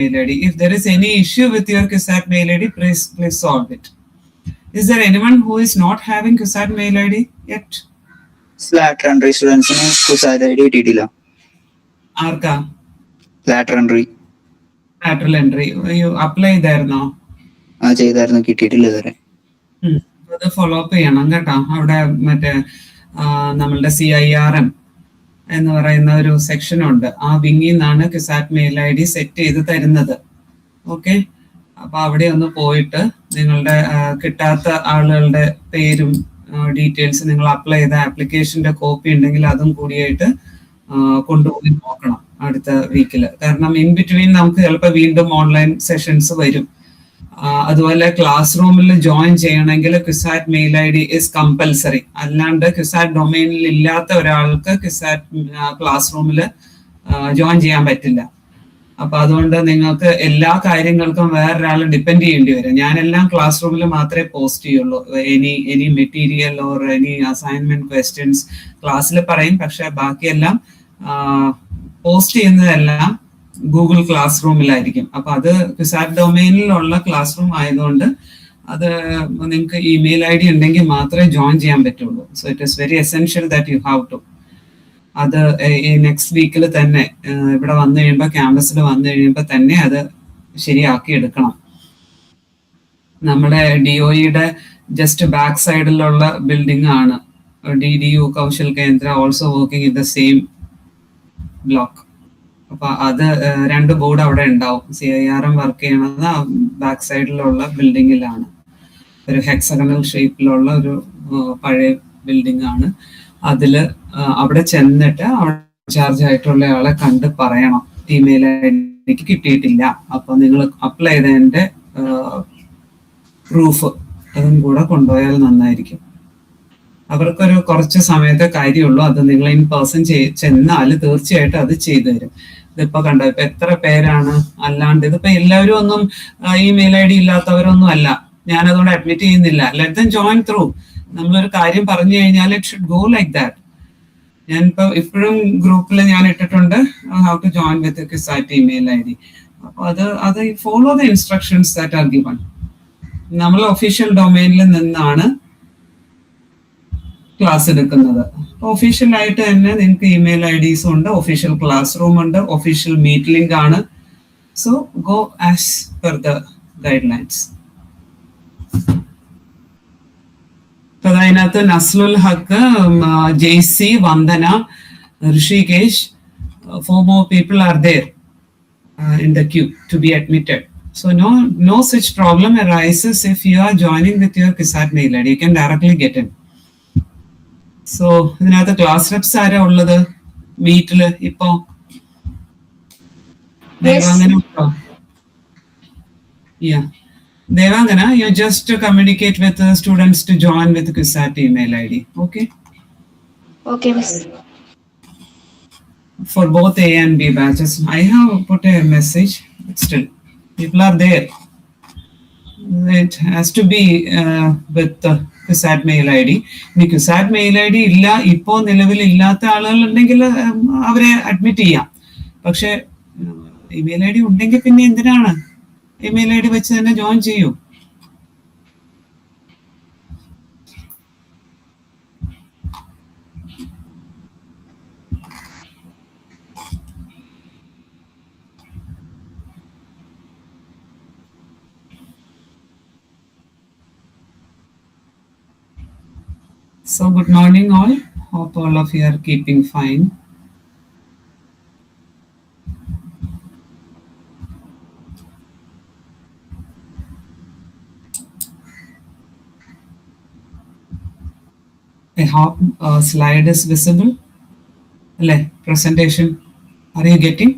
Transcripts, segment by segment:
mail ID. If there is any issue with your KUSAT mail ID, please solve it. Is there anyone who is not having KUSAT mail ID yet? Lateral entry students KUSAT ID കിട്ടിയിട്ടില്ല. ആർക്കാ? Lateral entry. Lateral entry. You apply ചെയ്തായിരുന്നോ? ചെയ്തായിരുന്നു, കിട്ടിയിട്ടില്ല ഇതുവരെ. അത് follow up ചെയ്യണം കേട്ടോ. അവിടെ മറ്റേ നമ്മളുടെ CIRM എന്ന് പറയുന്ന ഒരു സെക്ഷൻ ഉണ്ട്. ആ വിങ്ങിൽ നിന്നാണ് KUSAT മെയിൽ ID സെറ്റ് ചെയ്ത് തരുന്നത്. ഓക്കെ, അപ്പൊ അവിടെ ഒന്ന് പോയിട്ട് നിങ്ങളുടെ കിട്ടാത്ത ആളുകളുടെ പേരും ഡീറ്റെയിൽസ്, നിങ്ങൾ അപ്ലൈ ചെയ്ത ആപ്ലിക്കേഷന്റെ കോപ്പി ഉണ്ടെങ്കിൽ അതും കൂടിയായിട്ട് കൊണ്ടുപോയി നോക്കണം അടുത്ത വീക്കിൽ. കാരണം ഇൻ ബിറ്റ്വീൻ നമുക്ക് ചിലപ്പോൾ വീണ്ടും ഓൺലൈൻ സെഷൻസ് വരും. അതുപോലെ ക്ലാസ് റൂമിൽ ജോയിൻ ചെയ്യണമെങ്കിൽ KUSAT mail ID is compulsory. അല്ലാണ്ട് KUSAT ഡൊമൈനിൽ ഇല്ലാത്ത ഒരാൾക്ക് KUSAT ക്ലാസ് റൂമിൽ ജോയിൻ ചെയ്യാൻ പറ്റില്ല. അപ്പൊ അതുകൊണ്ട് നിങ്ങൾക്ക് എല്ലാ കാര്യങ്ങൾക്കും വേറൊരാൾ ഡിപ്പെൻഡ് ചെയ്യേണ്ടി വരും. ഞാനെല്ലാം ക്ലാസ് റൂമിൽ മാത്രമേ പോസ്റ്റ് ചെയ്യുള്ളൂ. Any material or any assignment questions ക്ലാസ്സിൽ പറയും, പക്ഷെ ബാക്കിയെല്ലാം പോസ്റ്റ് ചെയ്യുന്നതെല്ലാം ഗൂഗിൾ ക്ലാസ് റൂമിലായിരിക്കും. അപ്പൊ അത് KUSAT ഡൊമൈനിലുള്ള ക്ലാസ് റൂം ആയതുകൊണ്ട് അത് നിങ്ങൾക്ക് ഇമെയിൽ ID ഉണ്ടെങ്കിൽ മാത്രമേ ജോയിൻ ചെയ്യാൻ പറ്റുള്ളൂ. So it is very essential that you have to. അത് ഈ നെക്സ്റ്റ് വീക്കിൽ തന്നെ ഇവിടെ വന്നു കഴിയുമ്പോൾ, ക്യാമ്പസിൽ വന്നു കഴിയുമ്പോൾ തന്നെ അത് ശരിയാക്കി എടുക്കണം. നമ്മുടെ DOEയുടെ ജസ്റ്റ് ബാക്ക് സൈഡിലുള്ള ബിൽഡിംഗ് ആണ് DDU കൗശൽ കേന്ദ്ര, also working in the same block. അപ്പൊ അത് രണ്ട് ബോർഡ് അവിടെ ഉണ്ടാവും. CIRM വർക്ക് ചെയ്യണത് ബാക്ക് സൈഡിലുള്ള ബിൽഡിങ്ങിലാണ്. ഒരു ഹെക്സഗണൽ ഷേപ്പിലുള്ള ഒരു പഴയ ബിൽഡിംഗ് ആണ്. അതില് അവിടെ ചെന്നിട്ട് അവിടെ ചാർജ് ആയിട്ടുള്ള ആളെ കണ്ട് പറയണം ഇമെയിൽ ID കിട്ടിയിട്ടില്ല, അപ്പൊ നിങ്ങൾ അപ്ലൈ ചെയ്തതിന്റെ പ്രൂഫ് അതും കൂടെ കൊണ്ടുപോയാൽ നന്നായിരിക്കും. അവർക്കൊരു കുറച്ച് സമയത്തെ കാര്യമുള്ളൂ. അത് നിങ്ങൾ ഇൻ പേഴ്സൺ ചെന്നാൽ തീർച്ചയായിട്ടും അത് ചെയ്തു തരും. ഇതിപ്പോ കണ്ടോ, ഇപ്പൊ എത്ര പേരാണ് അല്ലാണ്ട്, ഇതിപ്പോ എല്ലാവരും ഒന്നും ഇമെയിൽ ID ഇല്ലാത്തവരൊന്നും അല്ല. ഞാനതുകൊണ്ട് അഡ്മിറ്റ് ചെയ്യുന്നില്ല. Let them join through. നമ്മളൊരു കാര്യം പറഞ്ഞു കഴിഞ്ഞാൽ it should go like that. ഞാനിപ്പോ ഇപ്പോഴും ഗ്രൂപ്പിൽ ഞാൻ ഇട്ടിട്ടുണ്ട് how to join with KUSAT email ID. അപ്പൊ അത് follow the instructions that are given. നമ്മൾ ഒഫീഷ്യൽ ഡൊമൈനിൽ നിന്നാണ് ക്ലാസ് എടുക്കുന്നത്. ഒഫീഷ്യൽ ആയിട്ട് തന്നെ നിങ്ങൾക്ക് ഇമെയിൽ IDs ഉണ്ട്, ഒഫീഷ്യൽ ക്ലാസ് റൂം ഉണ്ട്, ഒഫീഷ്യൽ മീറ്റ് ലിങ്ക് ആണ്. So go as per the guidelines. അതിനകത്ത് നസ്ലുൽ ഹക്ക്, JC, Vandana, Rishikesh, 4 more people are there in the queue to be admitted. So no such problem arises if you are joining with your KUSAT mail ID. You can directly get in. So ഇതിനകത്ത് class reps ആരാ ഉള്ളത് മീറ്റില് ഇപ്പോ? ദേവാംഗന ഉണ്ടോ? Devangana, you just communicate with the students to join with the KUSAT email ID. Okay? Okay, miss. For both A and B batches, I have put a message, but still, people are there. It has to be with the KUSAT mail ID. ഇനി KUSAT mail ID ഇല്ല, ഇപ്പോ നിലവിൽ ഇല്ലാത്ത ആളുകൾ ഉണ്ടെങ്കിൽ അവരെ admit ചെയ്യാം. പക്ഷെ ഇമെയിൽ ID ഉണ്ടെങ്കിൽ പിന്നെ എന്തിനാണ്? ഇമെയിൽ ID വെച്ച് തന്നെ ജോയിൻ ചെയ്യൂ. So good morning all. Hope all of you are keeping fine. I hope slide is visible. Presentation. Are you getting?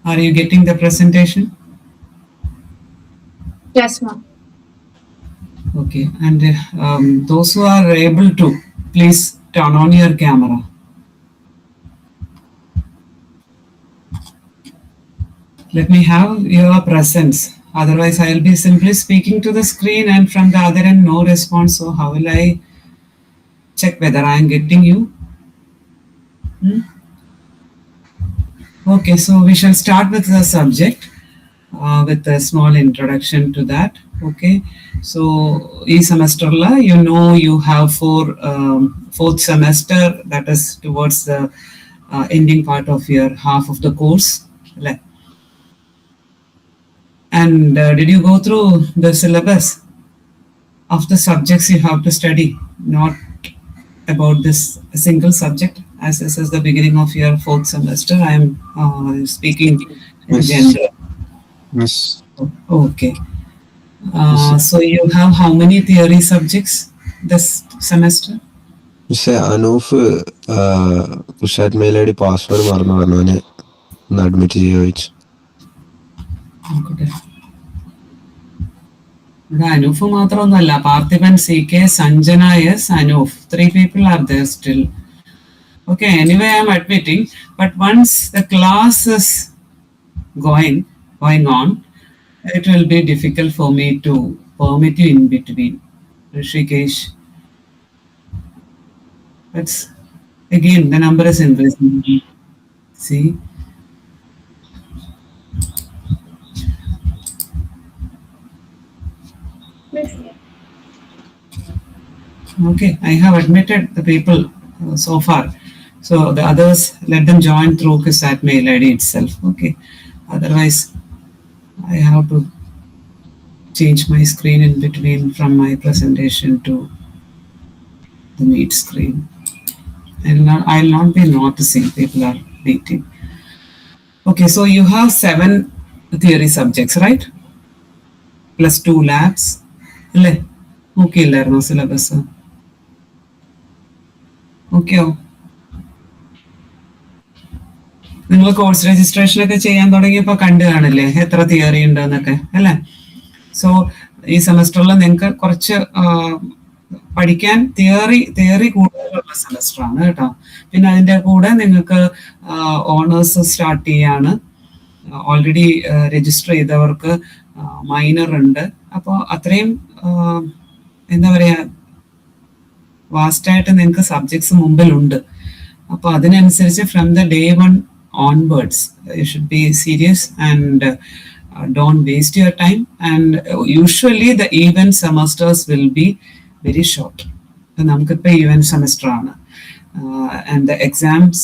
Are you getting the presentation? Yes, ma'am. Okay, and those who are able to, please turn on your camera. Let me have your presence. Otherwise, I will be simply speaking to the screen and from the other end, no response. So how will I check whether I am getting you? Okay, so we shall start with the subject with a small introduction to that. Okay, so this semester you know you have fourth semester, that is towards the ending part of your half of the course. And did you go through the syllabus of the subjects you have to study? Not about this single subject, as this is the beginning of your fourth semester. I am speaking in Yes. general. Yes. Okay. So you have how many theory subjects this semester? പക്ഷെ Anoof കുഷാറ്റ് മെയിലൈഡി password മറന്നു പറഞ്ഞു, അവനെ ഒന്ന് admit ചെയ്യുക ചോദിച്ചു. ഇവിടെ അനൂഫ് മാത്രമൊന്നുമല്ല, Parthipan, C K, Sanjana, S, Anoof, 3 people are there still. Okay, anyway, I am admitting, but once the class is going on, it will be difficult for me to permit you in between. Rishikesh. But again, the number is increasing. See? Okay, I have admitted the people so far. So the others, let them join through KUSAT mail ID itself. Okay. Otherwise, I have to change my screen in between from my presentation to the Meet screen. I'll not be noticing. People are waiting. Okay, so you have 7 theory subjects, right? Plus 2 labs. Okay, learn syllabus. Okay. നിങ്ങൾ course registration ഒക്കെ ചെയ്യാൻ തുടങ്ങിയപ്പോ കണ്ടു കാണില്ലേ എത്ര theory ഉണ്ട് എന്നൊക്കെ, അല്ലേ? സോ ഈ സെമസ്റ്ററിൽ നിങ്ങൾക്ക് കുറച്ച് പഠിക്കാൻ തിയറി കൂടുതലുള്ള സെമസ്റ്റർ ആണ് കേട്ടോ. പിന്നെ അതിന്റെ കൂടെ നിങ്ങൾക്ക് ഓണേഴ്സ് സ്റ്റാർട്ട് ചെയ്യാണ്. ഓൾറെഡി രജിസ്റ്റർ ചെയ്തവർക്ക് മൈനർ ഉണ്ട്. അപ്പോൾ അത്രയും എന്താ പറയാ, വാസ്റ്റായിട്ട് നിങ്ങൾക്ക് സബ്ജക്ട്സ് മുമ്പിലുണ്ട്. അപ്പോൾ അതിനനുസരിച്ച് from the day 1 onwards you should be serious and don't waste your time. And usually the event semesters will be very short. നമുക്കിപ്പോൾ event semester ആണ്, and the exams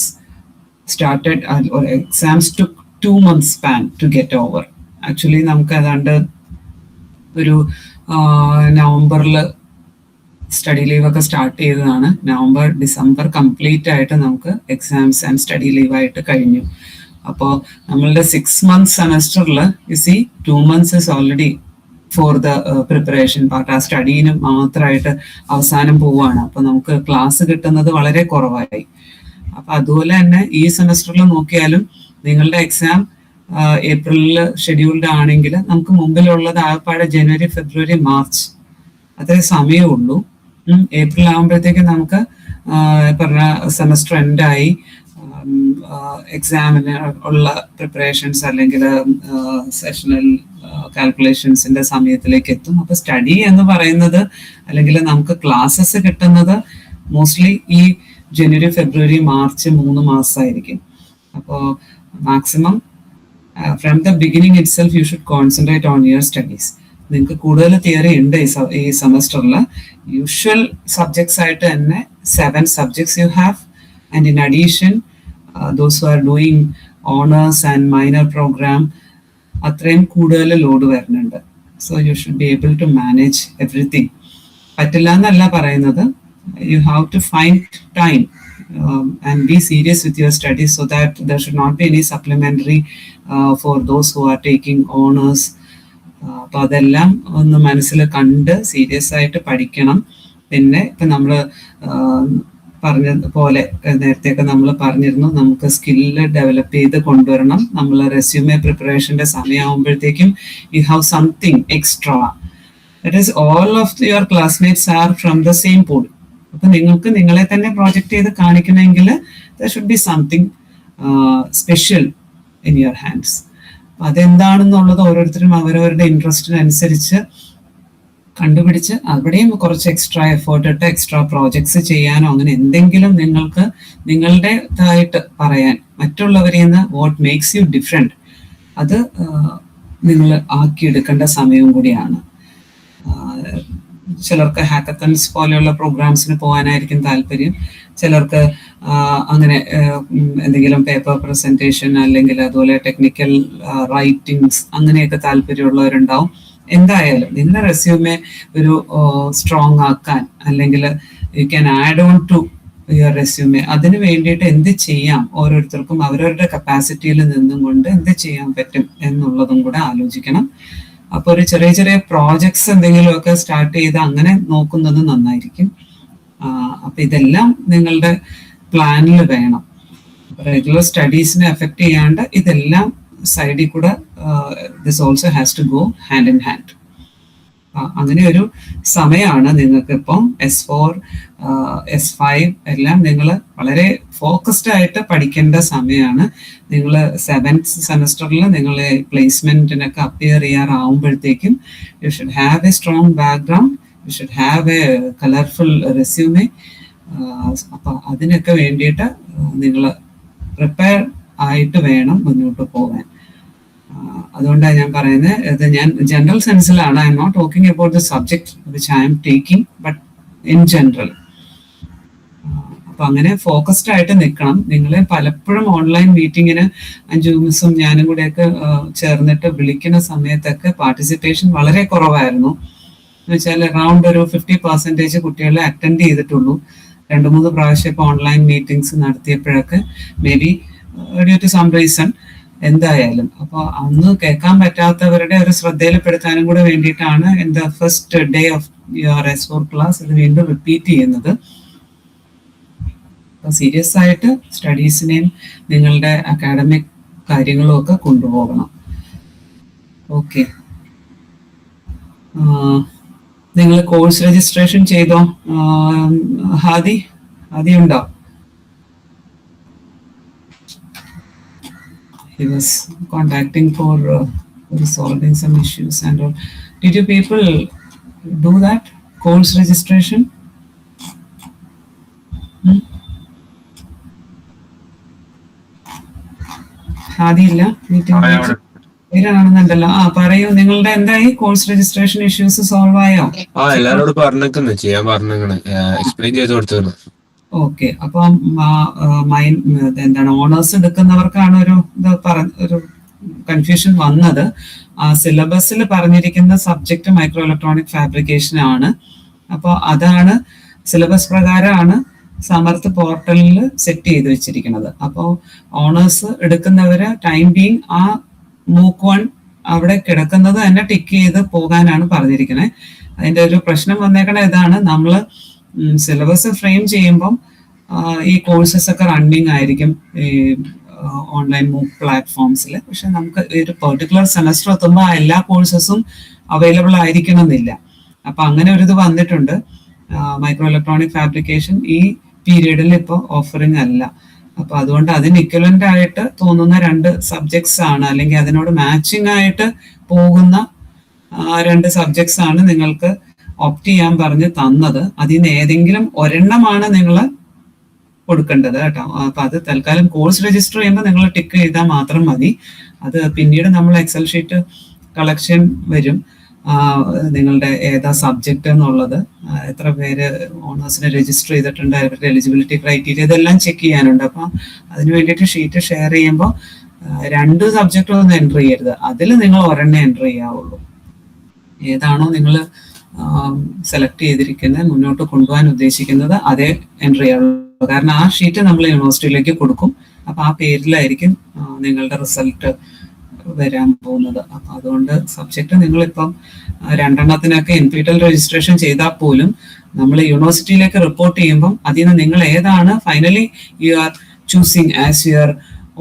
started or exams took 2 months span to get over. Actually നമുക്ക് ഏതാണ്ട് ഒരു നവംബറിൽ study leave ഒക്കെ start ചെയ്തതാണ്. November December complete ആയിട്ട് നമുക്ക് എക്സാംസ് ആൻഡ് സ്റ്റഡി ലീവായിട്ട് കഴിഞ്ഞു. അപ്പോൾ നമ്മളുടെ 6 months സെമസ്റ്ററിൽ you see 2 months is already for the preparation part. ആ സ്റ്റഡീന് മാത്രമായിട്ട് അവസാനം പോവുകയാണ്. അപ്പോൾ നമുക്ക് ക്ലാസ് കിട്ടുന്നത് വളരെ കുറവായി. അപ്പം അതുപോലെ തന്നെ ഈ സെമസ്റ്ററിൽ നോക്കിയാലും നിങ്ങളുടെ എക്സാം ഏപ്രിലിൽ ഷെഡ്യൂൾഡ് ആണെങ്കിൽ നമുക്ക് മുമ്പിലുള്ളത് ആകപ്പാടെ ജനുവരി, ഫെബ്രുവരി, മാർച്ച് അത്രേ സമയമുള്ളൂ. ഏപ്രിൽ ആകുമ്പോഴത്തേക്ക് നമുക്ക് പറഞ്ഞ സെമസ്റ്റർ എൻഡായി എക്സാമിന് ഉള്ള പ്രിപ്പറേഷൻസ് അല്ലെങ്കിൽ സെഷണൽ കാൽക്കുലേഷൻസിന്റെ സമയത്തിലേക്ക് എത്തും. അപ്പൊ സ്റ്റഡി എന്ന് പറയുന്നത് അല്ലെങ്കിൽ നമുക്ക് ക്ലാസ്സസ് കിട്ടുന്നത് മോസ്റ്റ്ലി ഈ ജനുവരി, ഫെബ്രുവരി, മാർച്ച് 3 മാസമായിരിക്കും. അപ്പോൾ maximum from the beginning it self you should concentrate on your studies. നിങ്ങൾക്ക് കൂടുതൽ തിയറി ഉണ്ട് ഈ സെമസ്റ്ററിൽ. യൂഷ്വൽ സബ്ജക്ട്സ് ആയിട്ട് തന്നെ 7 subjects you have, and in addition those who are doing honors and minor program അത്രയും കൂടുതൽ ലോഡ് വരുന്നുണ്ട്. So you should be able to manage everything. പറ്റില്ല എന്നല്ല പറയുന്നത്, you have to find time and be serious with your studies so that there should not be any supplementary for those who are taking honors. അപ്പൊ അതെല്ലാം ഒന്ന് മനസ്സിൽ കണ്ട് serious ആയിട്ട് പഠിക്കണം. പിന്നെ ഇപ്പൊ നമ്മൾ പറഞ്ഞതുപോലെ നേരത്തെയൊക്കെ നമ്മൾ പറഞ്ഞിരുന്നു, നമുക്ക് സ്കില്ല് ഡെവലപ്പ് ചെയ്ത് കൊണ്ടുവരണം. നമ്മൾ റെസ്യൂമെ പ്രിപ്പറേഷന്റെ സമയമാകുമ്പോഴത്തേക്കും you have something extra. That is all of your classmates are from the same pool. അപ്പൊ നിങ്ങൾക്ക് നിങ്ങളെ തന്നെ പ്രോജക്റ്റ് ചെയ്ത് കാണിക്കണമെങ്കിൽ there should be something special in your hands. അതെന്താണെന്നുള്ളത് ഓരോരുത്തരും അവരവരുടെ ഇൻട്രസ്റ്റിനനുസരിച്ച് കണ്ടുപിടിച്ച് അവിടെയും കുറച്ച് എക്സ്ട്രാ എഫേർട്ട് ഇട്ട് എക്സ്ട്രാ പ്രോജക്ട്സ് ചെയ്യാനോ അങ്ങനെ എന്തെങ്കിലും നിങ്ങൾക്ക് നിങ്ങളുടേതായിട്ട് പറയാൻ മറ്റുള്ളവരിൽ നിന്ന് വാട്ട് മേക്സ് യു ഡിഫറെൻറ്റ് അത് നിങ്ങൾ ആക്കിയെടുക്കേണ്ട സമയവും കൂടിയാണ്. ചിലർക്ക് ഹാക്കത്തൺസ് പോലെയുള്ള പ്രോഗ്രാംസിന് പോകാനായിരിക്കും താല്പര്യം, ചിലർക്ക് അങ്ങനെ എന്തെങ്കിലും പേപ്പർ പ്രസന്റേഷൻ അല്ലെങ്കിൽ അതുപോലെ ടെക്നിക്കൽ റൈറ്റിംഗ്സ് അങ്ങനെയൊക്കെ താല്പര്യമുള്ളവരുണ്ടാവും. എന്തായാലും നിങ്ങളുടെ റെസ്യൂമെ ഒരു സ്ട്രോങ് ആക്കാൻ അല്ലെങ്കിൽ you can add on to your resume അതിന് വേണ്ടിയിട്ട് എന്ത് ചെയ്യാം, ഓരോരുത്തർക്കും അവരവരുടെ കപ്പാസിറ്റിയിൽ നിന്നും കൊണ്ട് എന്ത് ചെയ്യാൻ പറ്റും എന്നുള്ളതും കൂടെ ആലോചിക്കണം. അപ്പൊ ഒരു ചെറിയ ചെറിയ പ്രോജക്ട്സ് എന്തെങ്കിലുമൊക്കെ സ്റ്റാർട്ട് ചെയ്ത് അങ്ങനെ നോക്കുന്നത് നന്നായിരിക്കും. അപ്പൊ ഇതെല്ലാം നിങ്ങളുടെ പ്ലാനിൽ വേണം. റെഗുലർ സ്റ്റഡീസിനെ എഫക്ട് ചെയ്യാണ്ട് ഇതെല്ലാം സൈഡിൽ കൂടെ this also has to go hand in hand. അങ്ങനെ ഒരു സമയമാണ് നിങ്ങൾക്ക് ഇപ്പം S4 S5 എല്ലാം നിങ്ങൾ വളരെ ഫോക്കസ്ഡ് ആയിട്ട് പഠിക്കേണ്ട സമയമാണ്. നിങ്ങൾ 7th സെമസ്റ്ററിൽ നിങ്ങൾ പ്ലേസ്മെന്റിനൊക്കെ അപ്പിയർ ചെയ്യാറാവുമ്പോഴത്തേക്കും you should have a strong background, you should have a colourful resume. അപ്പൊ അതിനൊക്കെ വേണ്ടിയിട്ട് നിങ്ങൾ പ്രിപ്പയർ ആയിട്ട് വേണം മുന്നോട്ട് പോകാൻ. അതുകൊണ്ടാണ് ഞാൻ പറയുന്നത്, ഇത് ഞാൻ ജനറൽ സെൻസിലാണ്, I'm not talking about the subject which I'm taking, but in general. അപ്പൊ അങ്ങനെ ഫോക്കസ്ഡ് ആയിട്ട് നിൽക്കണം. നിങ്ങളെ പലപ്പോഴും ഓൺലൈൻ മീറ്റിങ്ങിന് അഞ്ജുമിസും ഞാനും കൂടെയൊക്കെ ചേർന്നിട്ട് വിളിക്കുന്ന സമയത്തൊക്കെ പാർട്ടിസിപ്പേഷൻ വളരെ കുറവായിരുന്നു. എന്ന് വെച്ചാൽ അറൗണ്ട് ഒരു 50% കുട്ടികളെ അറ്റൻഡ് ചെയ്തിട്ടുള്ളൂ. 2-3 പ്രാവശ്യം ഇപ്പൊ ഓൺലൈൻ മീറ്റിംഗ്സ് നടത്തിയപ്പോഴൊക്കെ maybe due to some reason എന്തായാലും. അപ്പൊ അന്ന് കേൾക്കാൻ പറ്റാത്തവരുടെ ഒരു ശ്രദ്ധയിൽപ്പെടുത്താനും കൂടെ വേണ്ടിയിട്ടാണ് in the first day of your S4 class ഇത് വീണ്ടും റിപ്പീറ്റ് ചെയ്യുന്നത്. അപ്പൊ സീരിയസ് ആയിട്ട് സ്റ്റഡീസിനെയും നിങ്ങളുടെ അക്കാഡമിക് കാര്യങ്ങളും ഒക്കെ കൊണ്ടുപോകണം. ഓക്കെ, നിങ്ങൾ കോഴ്സ് രജിസ്ട്രേഷൻ ചെയ്തോ? ഹാദി ഉണ്ടോ? He was contacting for resolving some issues and all. Did you people do that course registration? ഹാദിയില്ല മീറ്റിംഗിലാണെന്നുണ്ടല്ലോ. പറയൂ, നിങ്ങളുടെ എന്തായി? കോഴ്സ് രജിസ്ട്രേഷൻ ഇഷ്യൂസ് സോൾവ് ആയോ? എല്ലാരോടും പറഞ്ഞേക്കുന്നു, ചെയ്യാൻ പറഞ്ഞേക്കണ്, എക്സ്പ്ലെയിൻ ചെയ്ത് കൊടുത്തു. ഓക്കെ, അപ്പം എന്താണ് ഓണേഴ്സ് എടുക്കുന്നവർക്കാണ് ഒരു കൺഫ്യൂഷൻ വന്നത്. സിലബസിൽ പറഞ്ഞിരിക്കുന്ന സബ്ജക്ട് മൈക്രോ ഇലക്ട്രോണിക് ഫാബ്രിക്കേഷൻ ആണ്. അപ്പോൾ അതാണ് സിലബസ് പ്രകാരമാണ് സമർത്ഥ് പോർട്ടലിൽ സെറ്റ് ചെയ്ത് വെച്ചിരിക്കുന്നത്. അപ്പോൾ ഓണേഴ്സ് എടുക്കുന്നവര് ടൈം ബീങ് ആ മൂക്ക് 1 അവിടെ കിടക്കുന്നത് തന്നെ ടിക്ക് ചെയ്ത് പോകാനാണ് പറഞ്ഞിരിക്കുന്നത്. അതിന്റെ ഒരു പ്രശ്നം വന്നേക്കണ ഇതാണ്, നമ്മള് സിലബസ് ഫ്രെയിം ചെയ്യുമ്പം ഈ കോഴ്സസ് ഒക്കെ റണ്ണിങ് ആയിരിക്കും ഈ ഓൺലൈൻ മൂക്ക് പ്ലാറ്റ്ഫോംസിൽ. പക്ഷെ നമുക്ക് ഒരു പെർട്ടിക്കുലർ സെമസ്റ്റർ എത്തുമ്പോൾ എല്ലാ കോഴ്സസും അവൈലബിൾ ആയിരിക്കണമെന്നില്ല. അപ്പൊ അങ്ങനെ ഒരു ഇത് വന്നിട്ടുണ്ട്. മൈക്രോ ഇലക്ട്രോണിക് ഫാബ്രിക്കേഷൻ ഈ പീരീഡിൽ ഇപ്പോൾ ഓഫറിങ് അല്ല. അപ്പൊ അതുകൊണ്ട് അതിന് ഇക്വലന്റ് ആയിട്ട് തോന്നുന്ന 2 സബ്ജക്ട്സ് ആണ്, അല്ലെങ്കിൽ അതിനോട് മാച്ചിങ് ആയിട്ട് പോകുന്ന 2 സബ്ജക്ട്സ് ആണ് നിങ്ങൾക്ക് ഓപ്റ്റ് ചെയ്യാൻ പറഞ്ഞ് തന്നത്. അതിൽ നിന്ന് ഏതെങ്കിലും ഒരെണ്ണമാണ് നിങ്ങൾ കൊടുക്കേണ്ടത് കേട്ടോ. അപ്പൊ അത് തൽക്കാലം കോഴ്സ് രജിസ്റ്റർ ചെയ്യുമ്പോൾ നിങ്ങൾ ടിക്ക് ചെയ്താൽ മാത്രം മതി. അത് പിന്നീട് നമ്മൾ എക്സൽ ഷീറ്റ് കളക്ഷൻ വരും, നിങ്ങളുടെ ഏതാ സബ്ജക്റ്റ് എന്നുള്ളത്, എത്ര പേര് ഓണേഴ്സിനെ രജിസ്റ്റർ ചെയ്തിട്ടുണ്ട്, അവരുടെ എലിജിബിലിറ്റി ക്രൈറ്റീരിയ ഇതെല്ലാം ചെക്ക് ചെയ്യാനുണ്ട്. അപ്പൊ അതിന് വേണ്ടിയിട്ട് ഷീറ്റ് ഷെയർ ചെയ്യുമ്പോൾ 2 സബ്ജക്റ്റ് ഒന്നും എൻറ്റർ ചെയ്യരുത്, അതിൽ നിങ്ങൾ ഒരെണ്ണം എൻറ്റർ ചെയ്യാവുള്ളൂ. ഏതാണോ നിങ്ങൾ സെലക്ട് ചെയ്തിരിക്കുന്നത്, മുന്നോട്ട് കൊണ്ടുപോകാൻ ഉദ്ദേശിക്കുന്നത്, അതേ എൻറ്റർ ചെയ്യാവുള്ളൂ. കാരണം ആ ഷീറ്റ് നമ്മൾ യൂണിവേഴ്സിറ്റിയിലേക്ക് കൊടുക്കും. അപ്പൊ ആ പേരിലായിരിക്കും നിങ്ങളുടെ റിസൾട്ട് വരാൻ പോകുന്നത്. അപ്പൊ അതുകൊണ്ട് സബ്ജക്ട് നിങ്ങളിപ്പം 2 NPTEL രജിസ്ട്രേഷൻ ചെയ്താൽ പോലും നമ്മൾ യൂണിവേഴ്സിറ്റിയിലേക്ക് റിപ്പോർട്ട് ചെയ്യുമ്പം അതിൽ നിന്ന് നിങ്ങൾ ഏതാണ് finally you are choosing as your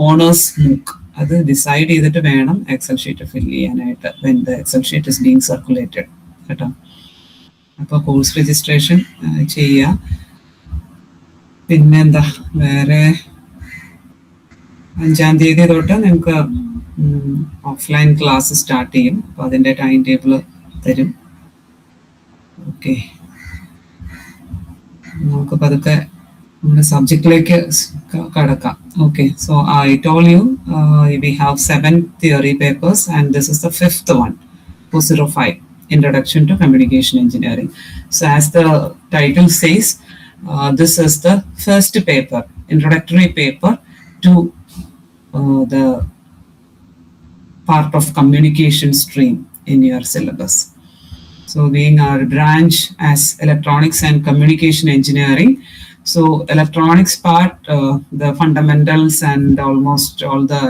honours book, അത് ഡിസൈഡ് ചെയ്തിട്ട് വേണം എക്സൽ ഷീറ്റ് ഫില്ല് ചെയ്യാനായിട്ട് when the Excel sheet is being circulated കേട്ടോ. അപ്പൊ കോഴ്സ് രജിസ്ട്രേഷൻ ചെയ്യുക. പിന്നെന്താ, വേറെ 5-ാം തീയതി തൊട്ട് നിങ്ങൾക്ക് ഓഫ്ലൈൻ ക്ലാസ് സ്റ്റാർട്ട് ചെയ്യും. അപ്പൊ അതിന്റെ ടൈം ടേബിൾ തരും. ഓക്കെ, നമുക്ക് പതുക്കെ നമ്മുടെ സബ്ജക്റ്റിലേക്ക് കടക്കാം. Okay, so I told U we have 7 theory papers and this is the 5th one, 405, Introduction to Communication Engineering. So as the title says, this is the first paper, introductory paper to the part of communication stream in your syllabus. So being our branch as electronics and communication engineering, so electronics part, the fundamentals and almost all the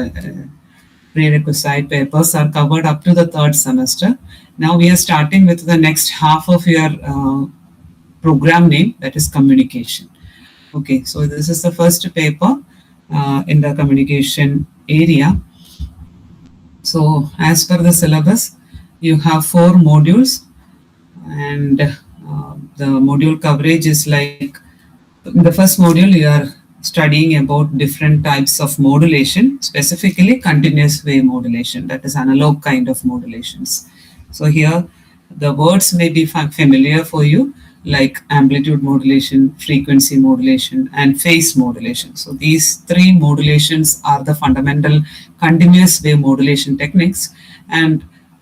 prerequisite papers are covered up to the 3rd semester. Now we are starting with the next half of your program name, that is communication. Okay, so this is the first paper in the communication area. So as per the syllabus, you have 4 modules, and the module coverage is like, in the first module you are studying about different types of modulation, specifically continuous wave modulation, that is analog kind of modulations. So here the words may be familiar for you, like amplitude modulation, frequency modulation, and phase modulation. So these 3 modulations are the fundamental continuous wave modulation techniques, and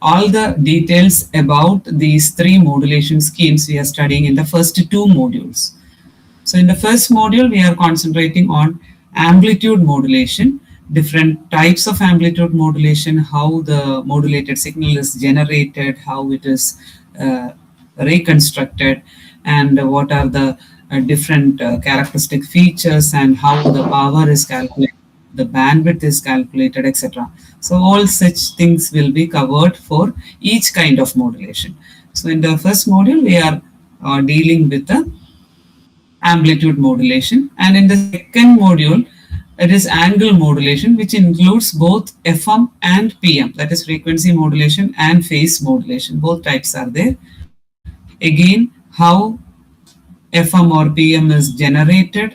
all the details about these 3 modulation schemes we are studying in the first 2 modules. So in the first module, we are concentrating on amplitude modulation, different types of amplitude modulation, how the modulated signal is generated, how it is reconstructed, and what are the different characteristic features, and how the power is calculated, the bandwidth is calculated, etc. So all such things will be covered for each kind of modulation. So in the first module, we are dealing with the amplitude modulation, and in the second module, it is angle modulation, which includes both FM and PM, that is frequency modulation and phase modulation. Both types are there. Again, how FM or PM is generated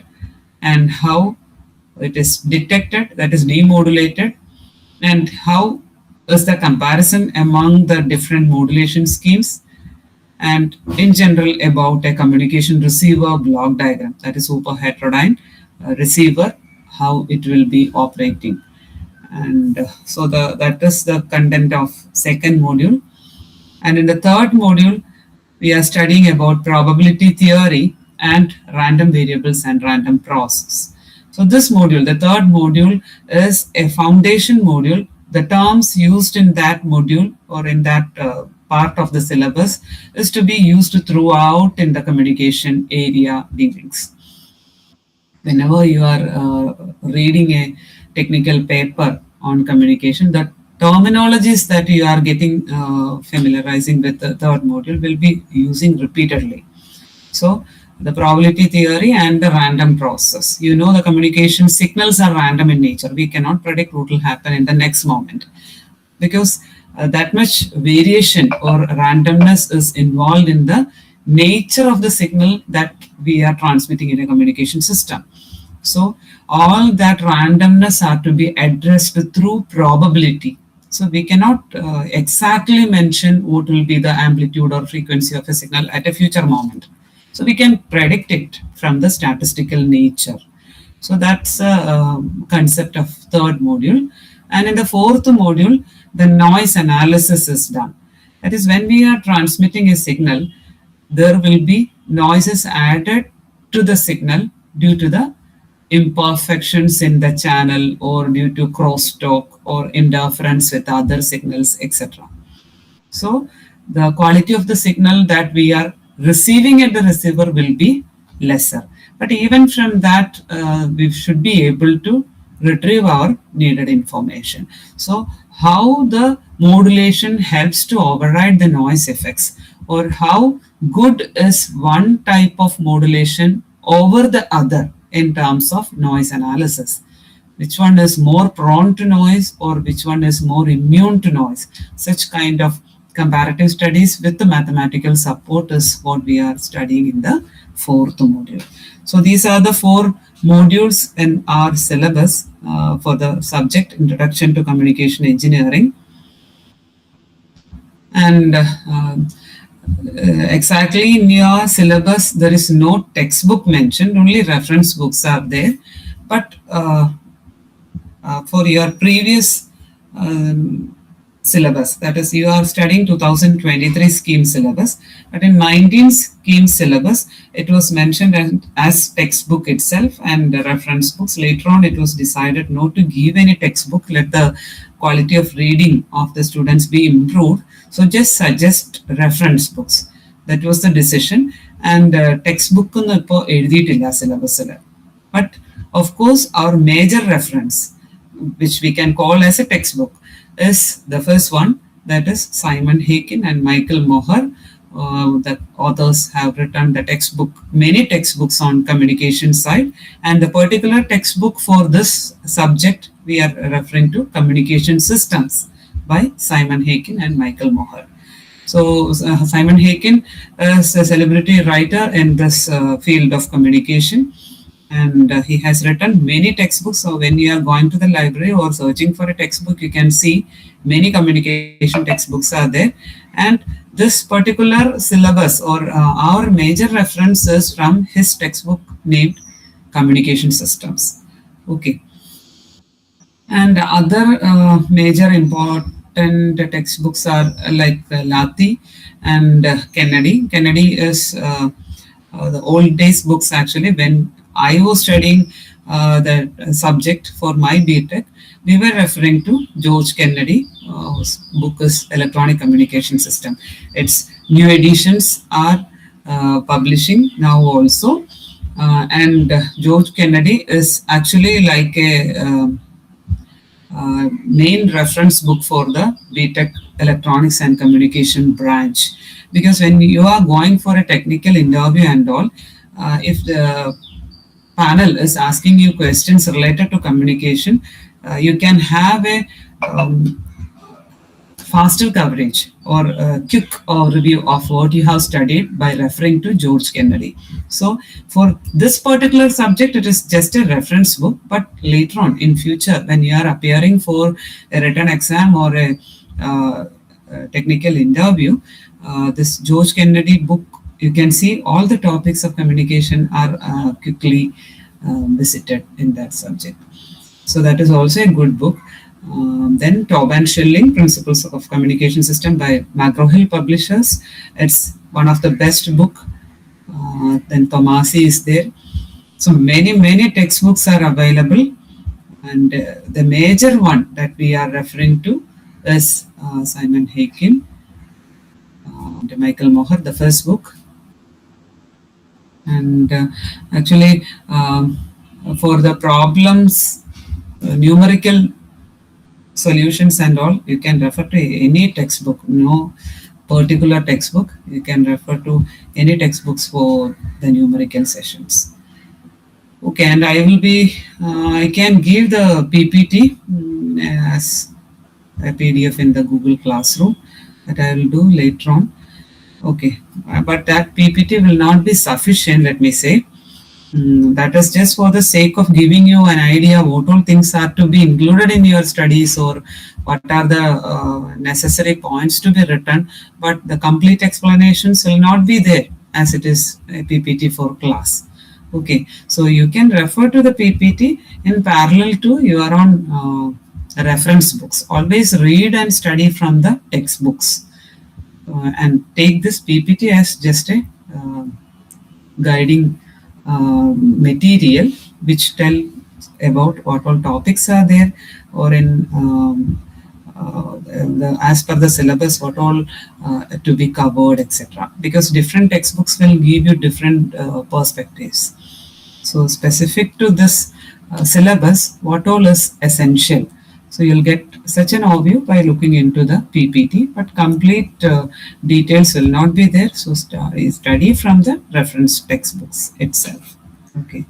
and how it is detected, that is demodulated, and how is the comparison among the different modulation schemes, and in general about a communication receiver block diagram, that is super heterodyne receiver, how it will be operating. And so that is the content of second module. And in the third module, we are studying about probability theory and random variables and random process. So this module, the third module, is a foundation module. The terms used in that module or in that part of the syllabus is to be used throughout in the communication area dealings. Whenever you are reading a technical paper on communication, the terminologies that you are getting familiarizing with the third module will be using repeatedly. So the probability theory and the random process. You know, the communication signals are random in nature. We cannot predict what will happen in the next moment, because that much variation or randomness is involved in the nature of the signal that we are transmitting in a communication system. So all that randomness are to be addressed through probability. So we cannot exactly mention what will be the amplitude or frequency of a signal at a future moment. So we can predict it from the statistical nature. So that's a concept of third module. And in the fourth module, the noise analysis is done. That is, when we are transmitting a signal, there will be noises added to the signal due to the imperfections in the channel, or due to crosstalk or interference with other signals, etc. So the quality of the signal that we are receiving at the receiver will be lesser. But even from that, we should be able to retrieve our needed information. So how the modulation helps to override the noise effects, or how good is one type of modulation over the other in terms of noise analysis. Which one is more prone to noise, or which one is more immune to noise? Such kind of comparative studies with the mathematical support is what we are studying in the fourth module. So these are the 4 modules in our syllabus for the subject Introduction to Communication Engineering. And exactly in your syllabus, there is no textbook mentioned, only reference books are there. But for your previous syllabus, that is, you are studying 2023 scheme syllabus, but in 19 scheme syllabus, it was mentioned as textbook itself and reference books. Later on, it was decided not to give any textbook, let the quality of reading of the students be improved. So just suggest reference books. That was the decision. And textbook syllabus. But of course, our major reference, which we can call as a textbook, is the first one, that is Simon Hakin and Michael Moher. The authors have written the textbook, many textbooks on communication side, and the particular textbook for this subject we are referring to Communication Systems by Simon Hakin and Michael Moher. So Simon Hakin is a celebrity writer in this field of communication, and he has written many textbooks. So when you are going to the library or searching for a textbook, you can see many communication textbooks are there. And this particular syllabus or our major reference is from his textbook named Communication Systems. Okay. And other major important textbooks are like Lathi and Kennedy. Kennedy is the old days books actually. When I was studying the subject for my BTech, we were referring to George Kennedy, whose book is Electronic Communication System. Its new editions are publishing now also. And George Kennedy is actually like a main reference book for the BTech Electronics and Communication branch. Because when you are going for a technical interview and all, if the panel is asking you questions related to communication, you can have a faster coverage or a quick overview of what you have studied by referring to George Kennedy. So for this particular subject, it is just a reference book, but later on in future, when you are appearing for a written exam or a technical interview, this George Kennedy book, you can see all the topics of communication are quickly visited in that subject. So that is also a good book. Then Taub and Schilling, Principles of Communication System by McGraw-Hill Publishers. It's one of the best book. Then Tomasi is there. So many textbooks are available. And the major one that we are referring to is Simon Hakin and Michael Moher, the first book. And actually, for the problems, numerical solutions and all, you can refer to any textbook, no particular textbook. You can refer to any textbooks for the numerical sessions. Okay, and I will be, I can give the PPT as a PDF in the Google Classroom that I will do later on. Okay, but that PPT will not be sufficient, let me say. That is just for the sake of giving you an idea what all things are to be included in your studies or what are the necessary points to be written, but the complete explanations will not be there as it is a PPT for class. Okay, so you can refer to the PPT in parallel to your own reference books. Always read and study from the textbooks and take this PPT as just a guiding material which tell about what all topics are there, or in as per the syllabus what all to be covered, etc. Because different textbooks will give you different perspectives. So specific to this syllabus, what all is essential. So you'll get such an overview by looking into the PPT, but complete details will not be there. So study from the reference textbooks itself. Okay.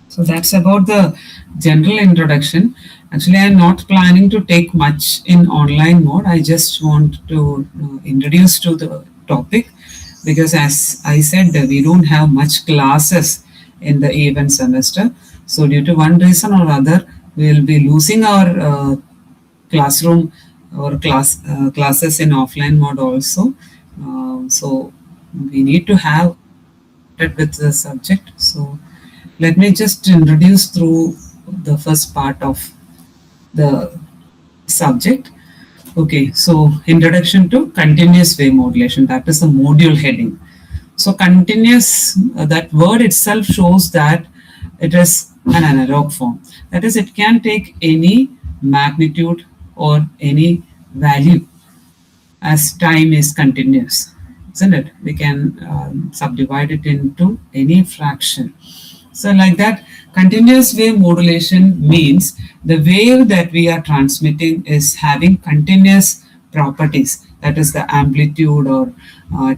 So that's about the general introduction. Actually, I'm not planning to take much in online mode. I just want to introduce to the topic, because as I said, we don't have much classes in the event semester. So due to one reason or other, we will be losing our classroom or classes in offline mode also. So we need to have it with the subject. So let me just introduce through the first part of the subject. Okay, so introduction to continuous wave modulation, that is the module heading. So continuous, that word itself shows that it is an analog form. That is, it can take any magnitude or any value as time is continuous, isn't it? We can subdivide it into any fraction. So like that, continuous wave modulation means the wave that we are transmitting is having continuous properties. That is the amplitude or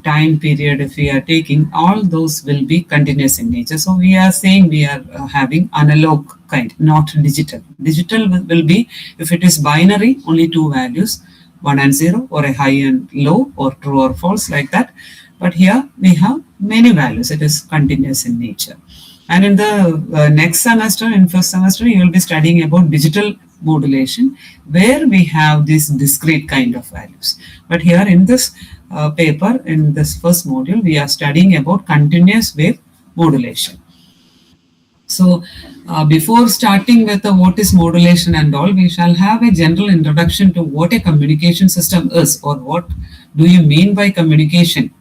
time period. If we are taking, all those will be continuous in nature. So we are saying we are having analog kind, not digital. Digital will be, if it is binary, only two values, 1 and 0, or a high and low, or true or false, like that. But here we have many values. It is continuous in nature. And in the next semester, in first semester, you will be studying about digital modulation, where we have these discrete kind of values. But here in this paper, in this first module, we are studying about continuous wave modulation. So before starting with what is modulation and all, we shall have a general introduction to what a communication system is, or what do you mean by communication.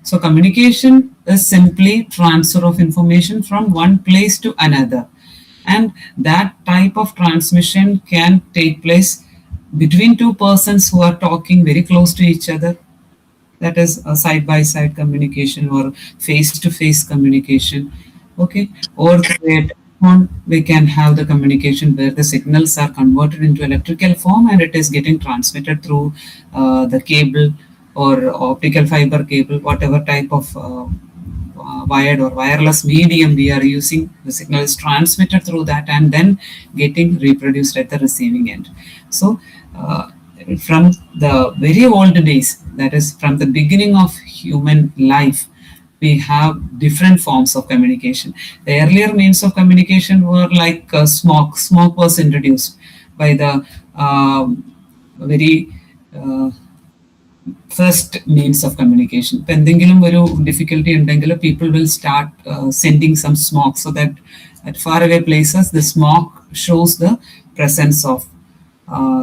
So communication is simply transfer of information from one place to another. And that type of transmission can take place between two persons who are talking very close to each other. That is a side-by-side communication or face-to-face communication. Okay, or through a telephone, we can have the communication where the signals are converted into electrical form and it is getting transmitted through the cable or optical fiber cable, whatever type of wired or wireless medium we are using. The signal is transmitted through that and then getting reproduced at the receiving end. So from the very old days, that is from the beginning of human life, we have different forms of communication. The earlier means of communication were like smoke. Smoke was introduced by the very first means of communication. If difficulty in people will start sending some smoke, so that at faraway places the smoke shows the presence of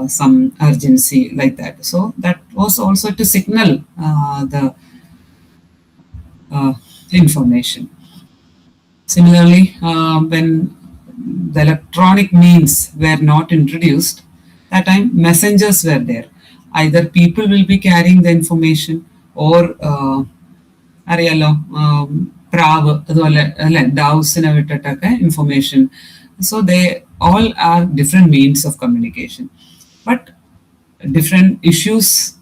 some urgency, like that. So that was also to signal the information. Similarly, when the electronic means were not introduced, that time messengers were there. Either people will be carrying the information or information. So they all are different means of communication. But different issues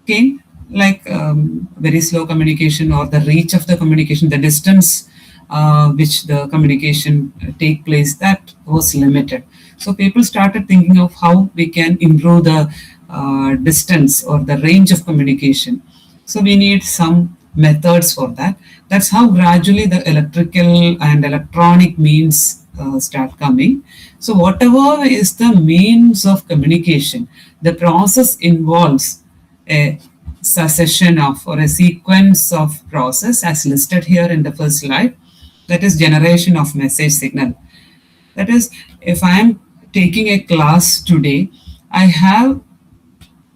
came, like very slow communication, or the reach of the communication, the distance which the communication take place, that was limited. So people started thinking of how we can improve the distance or the range of communication. So we need some methods for that. That's how gradually the electrical and electronic means start coming. So whatever is the means of communication, the process involves a succession of, or a sequence of process as listed here in the first slide. That is generation of message signal. That is, if I am taking a class today, I have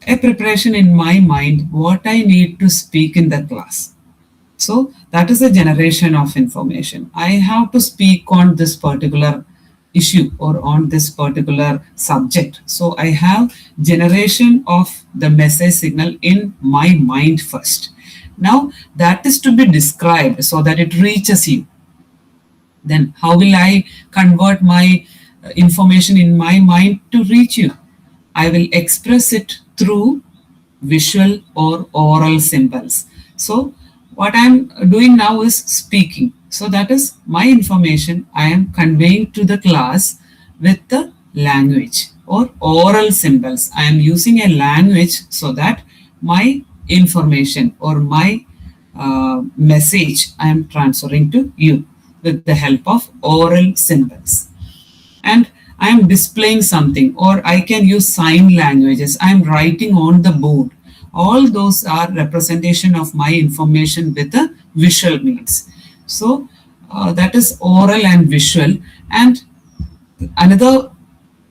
a preparation in my mind what I need to speak in the class. So that is a generation of information. I have to speak on this particular issue or on this particular subject. So I have generation of the message signal in my mind first. Now that is to be described so that it reaches you. Then how will I convert my information in my mind to reach you? I will express it through visual or oral symbols. So what I'm doing now is speaking. So that is my information I am conveying to the class with the language or oral symbols. I am using a language so that my information or my message I am transferring to you with the help of oral symbols. And I am displaying something, or I can use sign languages. I am writing on the board, all those are representation of my information with the visual means. So that is oral and visual. And another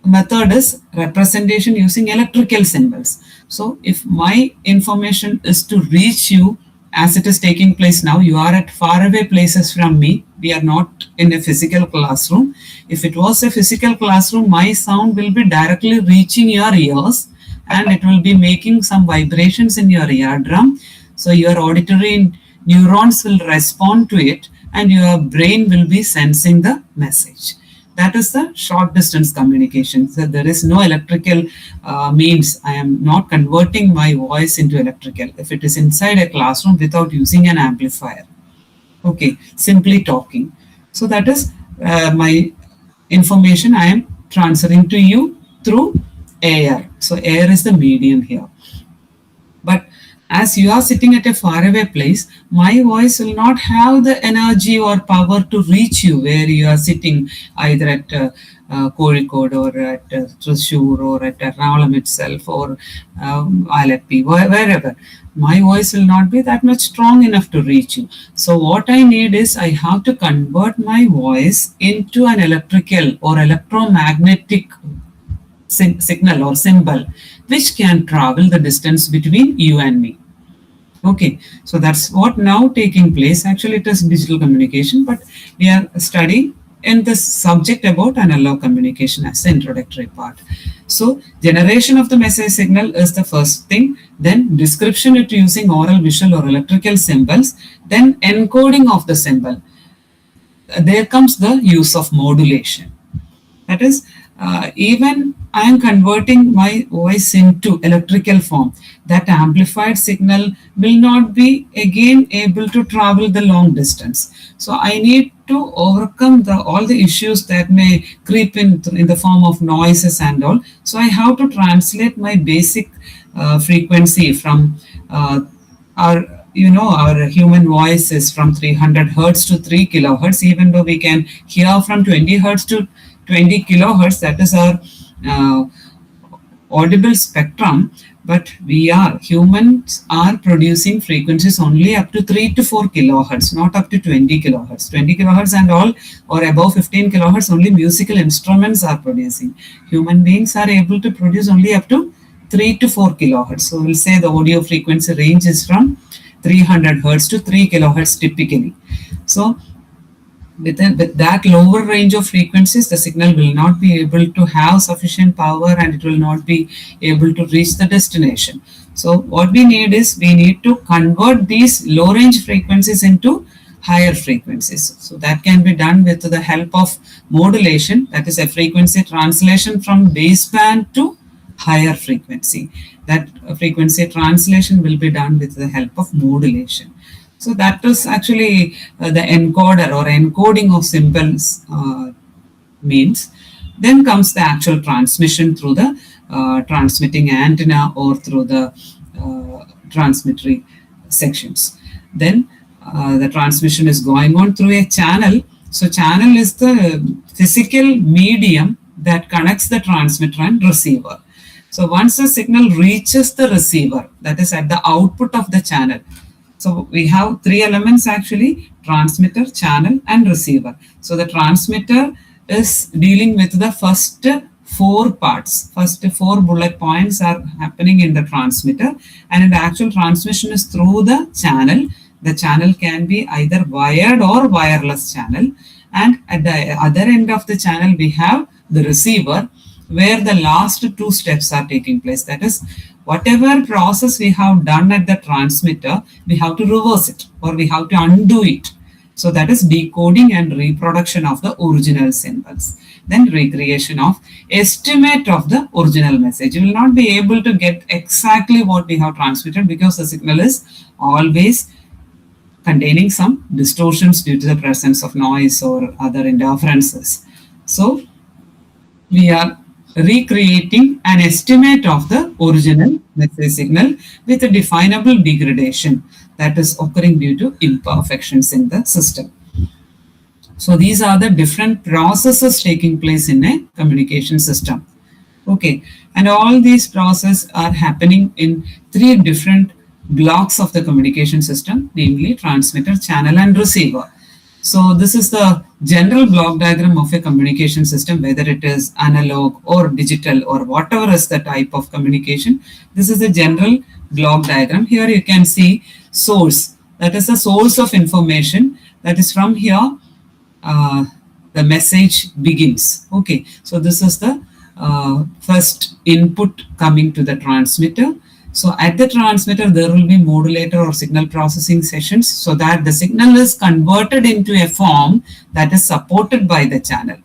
method is representation using electrical symbols. So if my information is to reach you as it is taking place now, you are at faraway places from me. We are not in a physical classroom. If it was a physical classroom, my sound will be directly reaching your ears and it will be making some vibrations in your eardrum. So your auditory neurons will respond to it and your brain will be sensing the message. That is the short distance communication. So there is no electrical means. I am not converting my voice into electrical. If it is inside a classroom without using an amplifier. Okay, simply talking. So that is my information I am transferring to you through air. So air is the medium here. But as you are sitting at a faraway place, my voice will not have the energy or power to reach you where you are sitting, either at Kozhikode or at Thrissur or at Ernakulam itself or Aleppi, wherever. My voice will not be that much strong enough to reach you. So what I need is I have to convert my voice into an electrical or electromagnetic signal or symbol which can travel the distance between you and me. Okay, so that's what now taking place. Actually, it is digital communication, but we are studying in this subject about analog communication as the introductory part. So generation of the message signal is the first thing, then description it using oral, visual or electrical symbols, then encoding of the symbol. There comes the use of modulation. That is, even I am converting my voice into electrical form. That amplified signal will not be again able to travel the long distance. So I need to overcome all the issues that may creep in the form of noises and all. So I have to translate my basic frequency from our human voice is from 300 hertz to 3 kilohertz. Even though we can hear from 20 hertz to 20 kilohertz, that is our audible spectrum, but humans are producing frequencies only up to 3 to 4 kilohertz, not up to 20 kilohertz. 20 kilohertz and all, or above 15 kilohertz, only musical instruments are producing. Human beings are able to produce only up to 3 to 4 kilohertz. So we'll say the audio frequency range is from 300 hertz to 3 kilohertz typically. So with that lower range of frequencies, the signal will not be able to have sufficient power and it will not be able to reach the destination. So what we need is we need to convert these low range frequencies into higher frequencies. So that can be done with the help of modulation, that is a frequency translation from baseband to higher frequency. That frequency translation will be done with the help of modulation. So that is actually the encoder or encoding of symbols means. Then comes the actual transmission through the transmitting antenna or through the transmittory sections. Then the transmission is going on through a channel. So channel is the physical medium that connects the transmitter and receiver. So once the signal reaches the receiver, that is at the output of the channel. So we have three elements actually: transmitter, channel and receiver. So the transmitter is dealing with the first four parts. First four bullet points are happening in the transmitter, and the actual transmission is through the channel. The channel can be either wired or wireless channel. And at the other end of the channel, we have the receiver, where the last two steps are taking place. That is, whatever process we have done at the transmitter, we have to reverse it or we have to undo it. So that is decoding and reproduction of the original symbols. Then recreation of estimate of the original message. You will not be able to get exactly what we have transmitted because the signal is always containing some distortions due to the presence of noise or other interferences. So we are recreating an estimate of the original message signal with a definable degradation that is occurring due to imperfections in the system. So these are the different processes taking place in a communication system. Okay, and all these processes are happening in three different blocks of the communication system, namely transmitter, channel, and receiver. So this is the general block diagram of a communication system, whether it is analog or digital or whatever is the type of communication. This is the general block diagram. Here you can see source, that is the source of information, that is from here the message begins. Okay, so this is the first input coming to the transmitter. So at the transmitter, there will be modulator or signal processing sessions so that the signal is converted into a form that is supported by the channel.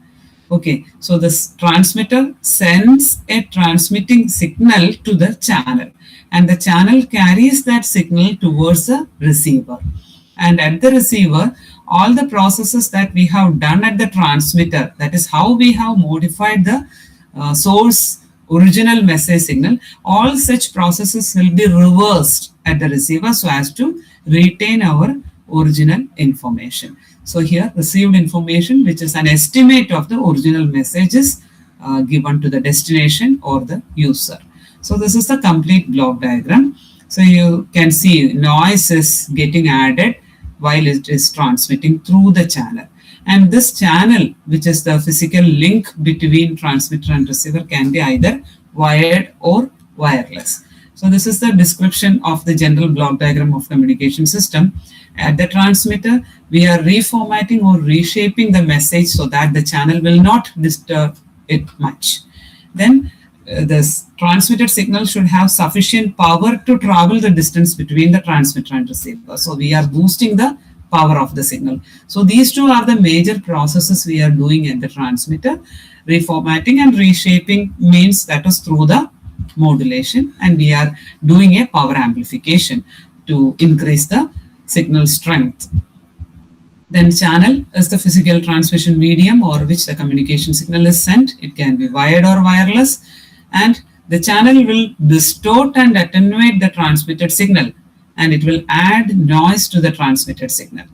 Okay, so this transmitter sends a transmitting signal to the channel, and the channel carries that signal towards the receiver. And at the receiver, all the processes that we have done at the transmitter, that is how we have modified the source original message signal, all such processes will be reversed at the receiver so as to retain our original information. So here received information, which is an estimate of the original messages given to the destination or the user. So this is the complete block diagram. So you can see noise is getting added while it is transmitting through the channel. And this channel, which is the physical link between transmitter and receiver, can be either wired or wireless. So this is the description of the general block diagram of communication system. At the transmitter, we are reformatting or reshaping the message so that the channel will not disturb it much. Then this transmitted signal should have sufficient power to travel the distance between the transmitter and receiver. So we are boosting the power of the signal. So these two are the major processes we are doing at the transmitter. Reformatting and reshaping means that is through the modulation, and we are doing a power amplification to increase the signal strength. Then channel is the physical transmission medium over which the communication signal is sent. It can be wired or wireless, and the channel will distort and attenuate the transmitted signal, and it will add noise to the transmitted signal.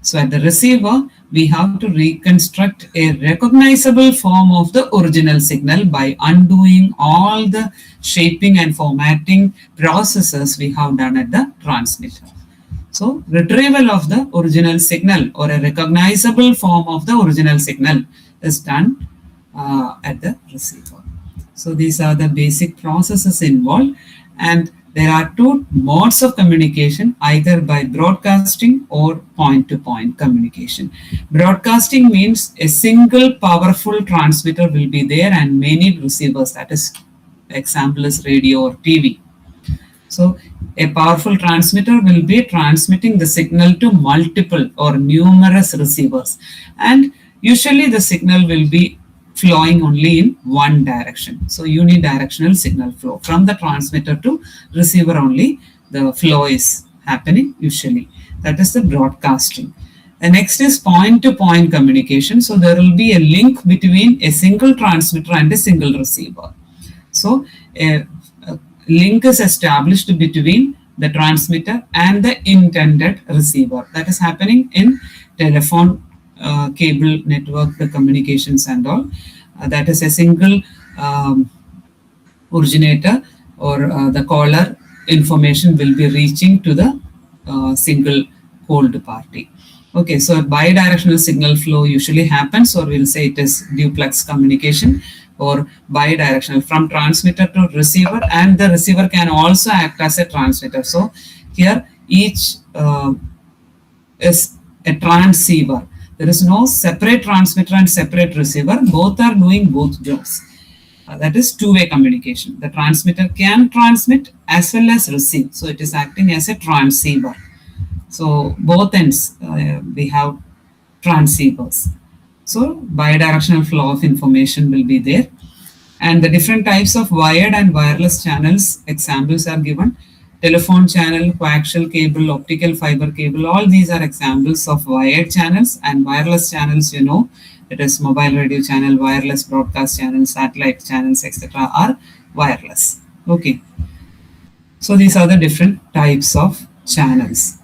So at the receiver, we have to reconstruct a recognizable form of the original signal by undoing all the shaping and formatting processes we have done at the transmitter. So retrieval of the original signal or a recognizable form of the original signal is done at the receiver. So these are the basic processes involved, and there are two modes of communication, either by broadcasting or point-to-point communication. Broadcasting means a single powerful transmitter will be there and many receivers, that is, example is radio or TV. So a powerful transmitter will be transmitting the signal to multiple or numerous receivers, and usually the signal will be flowing only in one direction. So unidirectional signal flow from the transmitter to receiver only, the flow is happening usually. That is the broadcasting. The next is point-to-point communication. So there will be a link between a single transmitter and a single receiver. So a link is established between the transmitter and the intended receiver. That is happening in telephone cable network, the communications and all. That is a single originator or the caller information will be reaching to the single called party. Okay, so bidirectional signal flow usually happens, or we'll say it is duplex communication or bidirectional from transmitter to receiver, and the receiver can also act as a transmitter. So here each is a transceiver. There is no separate transmitter and separate receiver. Both are doing both jobs. That is two-way communication. The transmitter can transmit as well as receive. So it is acting as a transceiver. So both ends we have transceivers. So bidirectional flow of information will be there. And the different types of wired and wireless channels, examples are given. Telephone channel, coaxial cable, optical fiber cable, all these are examples of wired channels. And wireless channels, you know, it is mobile radio channel, wireless broadcast channels, satellite channels, etc. are wireless. Okay. So these are the different types of channels.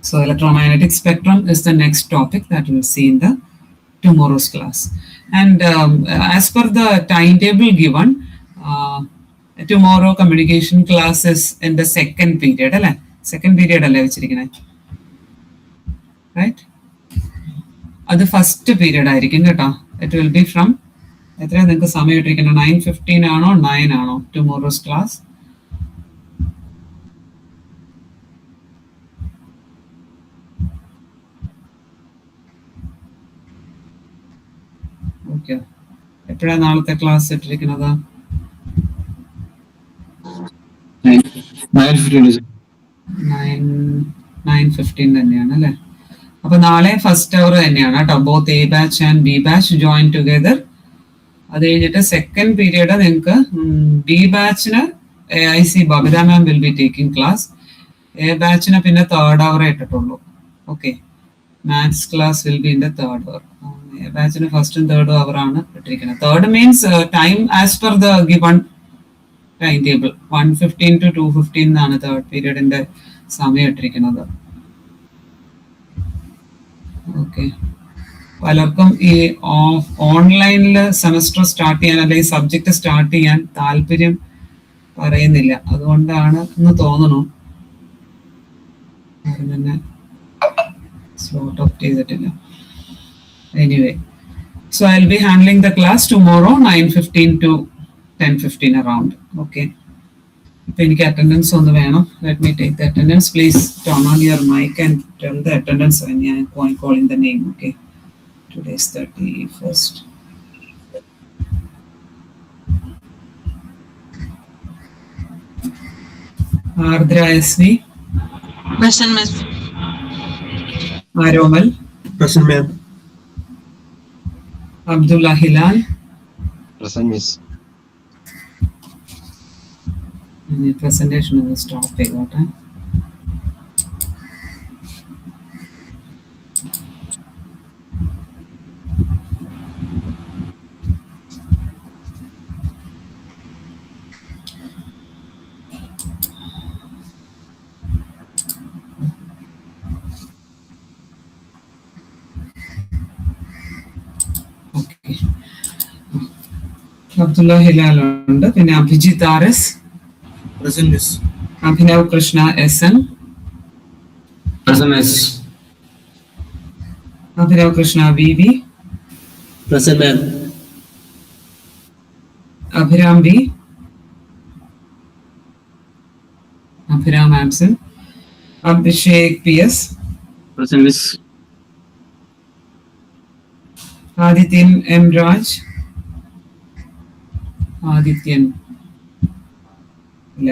So electromagnetic spectrum is the next topic that we'll see in the tomorrow's class. And as per the timetable given, tomorrow communication class is in the second period, അല്ലേ? Second period അല്ലേ വെച്ചിരിക്കുന്നത്, right? അത് first period ആയിരിക്കും കേട്ടോ. It will be from എത്രയാ നിങ്ങൾക്ക് സമയം ഇട്ടിരിക്കുന്നത്? 9:15 ആണോ 9 ആണോ ടുമോറോസ് ക്ലാസ്? ഓക്കെ, എപ്പോഴാണ് നാളത്തെ ക്ലാസ് ഇട്ടിരിക്കുന്നത്? 9:15 തന്നെയാണ് അല്ലേ? അപ്പൊ നാളെ ഫസ്റ്റ് അവർ തന്നെയാണ് കേട്ടോ. Both A batch and B batch join together. അത് കഴിഞ്ഞിട്ട് സെക്കൻഡ് പീരീഡ് നിങ്ങൾക്ക് ബി ബാച്ചിന് AIC Babitha ma'am will be taking class. A ബാച്ചിന് പിന്നെ തേർഡ് അവർ ഇട്ടിട്ടുള്ളൂ. Okay, maths class will be in the third hour. A ബാച്ചിന് ഫസ്റ്റും തേർഡും അവർ ആണ് ഇട്ടിരിക്കുന്നത്. Third means time as per the given time table 1:15 to 2:15 എന്നാണ് തേർഡ് പീരീഡിന്റെ സമയം ഇട്ടിരിക്കുന്നത്. ഓക്കെ, പലർക്കും ഈ ഓൺലൈനിൽ സെമസ്റ്റർ സ്റ്റാർട്ട് ചെയ്യാൻ അല്ലെങ്കിൽ സബ്ജക്ട് സ്റ്റാർട്ട് ചെയ്യാൻ താല്പര്യം പറയുന്നില്ല. അതുകൊണ്ടാണ് എന്ന് തോന്നുന്നു തന്നെ സ്ലോട്ട് ഓഫ് ചെയ്തിട്ടില്ല. Anyway, so I will be handling the class tomorrow 9:15 to 10:15 around. Okay, ഇപ്പൊ എനിക്ക് അറ്റൻഡൻസ് ഒന്ന് വേണം. Let me take the attendance. Please turn on your mic and tell the attendance when I am calling the name. Okay, today is 31st. Ardra SV. Present, Miss. Aromal. Present, ma'am. Abdullah Hilal. Present, miss. Presentation ഒന്ന് stop ചെയ്തോട്ടെ. അബ്ദുള്ള ഹിലാൽ ഉണ്ട്. പിന്നെ Abhijith RS. Present, miss. Abhinav Krishna SN. Present, miss. Abhinav Krishna VV. Present, ma'am. Abhiram B. Abhiram absent. Abhishek PS. Present, miss. Adithyan M. Raj. Adithyan ഇല്ല.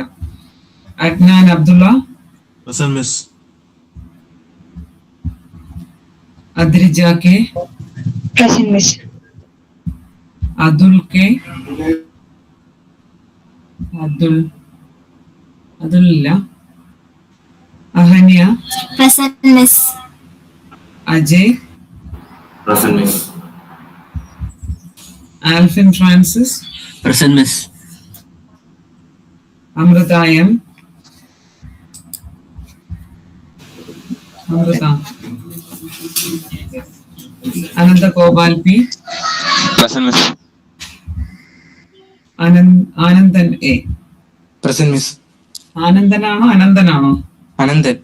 Adnan Abdulla. Present, miss. Adrija K. Present, Miss. Atul K. Atul ഇല്ല. Ahanya. Present, Miss. Ajay. Present, miss. Alfin Francis. Present, miss. Amritha M. Amritha. Anantha Gopal P. Present, miss. Anandan A. Present, miss. ആനന്ദനാണോ അനന്തനാണോ? Anandan.